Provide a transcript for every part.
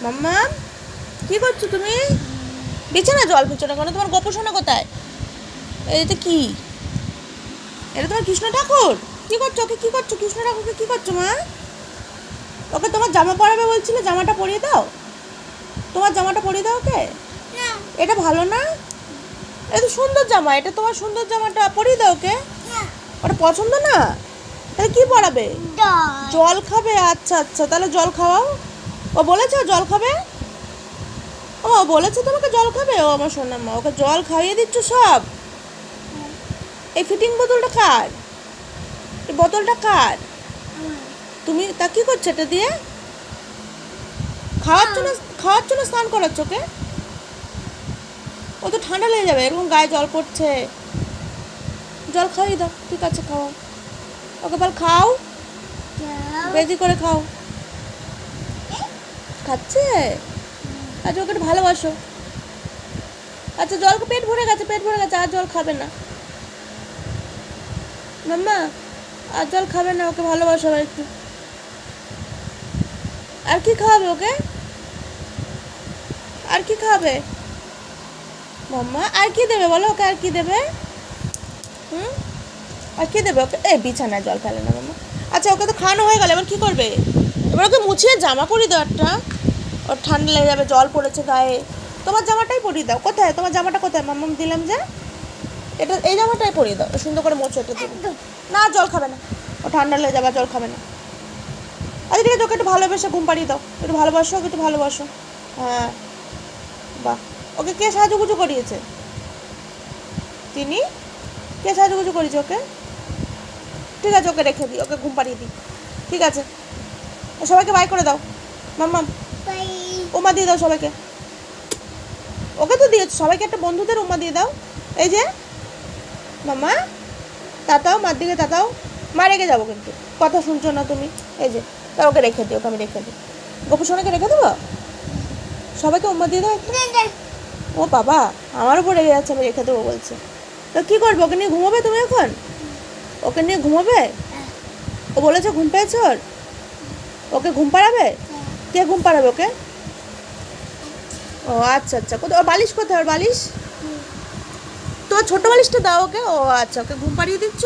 মাম্মা কি করছো তুমি? বিছানা জল ফেলছো না কেন? তোমার গোপোষণা কোথায়? এটা কি? এটা তোমার কৃষ্ণ ঠাকুর? কি করছো ওকে? কি করছো কৃষ্ণ ঠাকুরকে? কি করছো মা? ওকে তোমার জামা পরাবে বলছিলে, জামাটা পরিয়ে দাও। তোমার জামাটা পরিয়ে দাও ওকে। এটা ভালো না? এটা তো সুন্দর জামা, এটা তোমার সুন্দর জামাটা পরিয়ে দাও ওকে। ওটা পছন্দ না? তাহলে কি পরাবে? জল খাবে? আচ্ছা আচ্ছা, তাহলে জল খাওয়াও। ও বলেছে জল খাবে? ও বলেছে তোমাকে জল খাবে? ও আমার সোনার মা, ওকে জল খাইয়ে দিচ্ছ সব। এই ফিটিং বোতলটা কার? এই বোতলটা কার? তুমি তা কি করছো এটা দিয়ে? খাওয়াচ্ছ না স্নান করাচ্ছ ওকে? ও তো ঠান্ডা লেগে যাবে, এরকম গায়ে জল পড়ছে। জল খাইয়ে দাও, ঠিক আছে খাও ওকে। বল খাও, বেশি করে খাও। খাচ্ছে? আচ্ছা ওকে একটু ভালোবাসো। আচ্ছা জল, পেট ভরে গেছে, পেট ভরে গেছে, আর জল খাবে না মাম্মা, আর জল খাবে না। ওকে ভালোবাসো আবার একটু। আর কি খাওয়াবে ওকে? আর কি খাওয়াবে মাম্মা? আর কি দেবে বলো ওকে? আর কি দেবে? আর কি দেবে ওকে? এই বিছানায় জল ফেলে না মাম্মা। আচ্ছা ওকে তো খাওয়ানো হয়ে গেল, এবার কি করবে? এবার ওকে মুছিয়ে জামা পরিয়ে দাও একটা। ওর ঠান্ডা লেগে যাবে, জল পড়েছে গায়ে। তোমার জামাটাই পরিয়ে দাও। কোথায় তোমার জামাটা? কোথায় মাম্মা দিলাম যে? এটা এই জামাটাই পরিয়ে দাও, সুন্দর করে মোছো এটা দিয়ে। না জল খাবে না, ও ঠান্ডা লেগে যাবে, জল খাবে না। আচ্ছা ঠিক আছে, ওকে একটু ভালোবেসে ঘুম পাড়িয়ে দাও। একটু ভালোবাসো ওকে, একটু ভালোবাসো। হ্যাঁ বাহ। ওকে কে সাজুগুজু করিয়েছে? তিনি? কে সাজুগুজু করিয়েছে ওকে? ঠিক আছে ওকে রেখে দিই, ওকে ঘুম পাড়িয়ে দিই। ঠিক আছে, সবাইকে বাই করে দাও মাম্মাম। উমা দিয়ে দাও সবাইকে। ওকে তো দিয়েছো সবাইকে, একটা বন্ধুদের উমা দিয়ে দাও। এই যে মাম্মা, তাতাও মার দিকে, তাতাও। মা রেখে যাবো কিন্তু, কথা শুনছো না তুমি। এই যে তা ওকে রেখে দিই, ওকে আমি রেখে দিই। গোপু সোনাকে রেখে দেবো, সবাইকে উম্মা দিয়ে দাও। ও বাবা, আমার উপর রেগে যাচ্ছে, আমি রেখে দেবো বলছে। তো কী করবে? ওকে নিয়ে ঘুমোবে তুমি এখন? ওকে নিয়ে ঘুমোবে? ও বলেছে ঘুম পেয়েছে ওর? ওকে ঘুম পাড়াবে? কে ঘুম পাড়াবে ওকে? ও আচ্ছা আচ্ছা, কোথায় ওর বালিশ? কোথায় ওর বালিশ? তোমার ছোটো বালিশটা দাও ওকে। ও আচ্ছা, ওকে ঘুম পাড়িয়ে দিচ্ছ।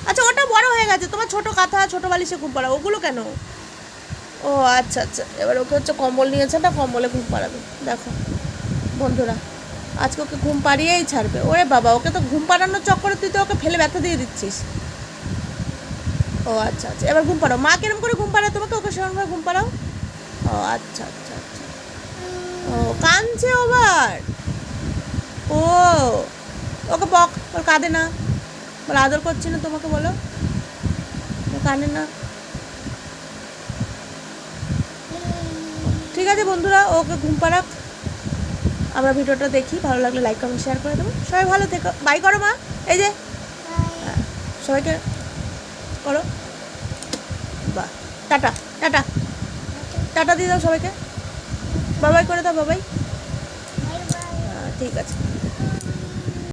আচ্ছা ওটা বড় হয়ে গেছে, তোমার ছোটো কাঁথা ছোটো বালিশে ঘুম পাড়াও, ওগুলো কেন? ও আচ্ছা আচ্ছা, এবার ওকে হচ্ছে কম্বল নিয়েছে না, কম্বলে ঘুম পাড়াবে। দেখো বন্ধুরা, আজকে ওকে ঘুম পাড়িয়েই ছাড়বে। ওরে বাবা, ওকে তো ঘুম পাড়ানোর চক্করে তুই তো ওকে ফেলে ব্যথা দিয়ে দিচ্ছিস। ও আচ্ছা আচ্ছা, এবার ঘুম পাড়াও। মা কিরম করে ঘুম পাড়ায় তোমাকে? ওকে সেরকমভাবে ঘুম পাড়াও। ও আচ্ছা আচ্ছা আচ্ছা। ও কাঁদছে আবার? ও ওকে বক, ওর কাঁদে না, বলে আদর করছি না তোমাকে, বলো কাঁদে না। ঠিক আছে বন্ধুরা, ওকে ঘুম পাড়াক, আমরা ভিডিওটা দেখি। ভালো লাগলে লাইক কমেন্ট শেয়ার করে দেবো। সবাই ভালো থেকো, বাই করো মা। এই যে সবাইকে করো, বাহ। টাটা টাটা টাটা দিয়ে দাও সবাইকে, বাবাই করে দাও, বাবাই। ঠিক আছে।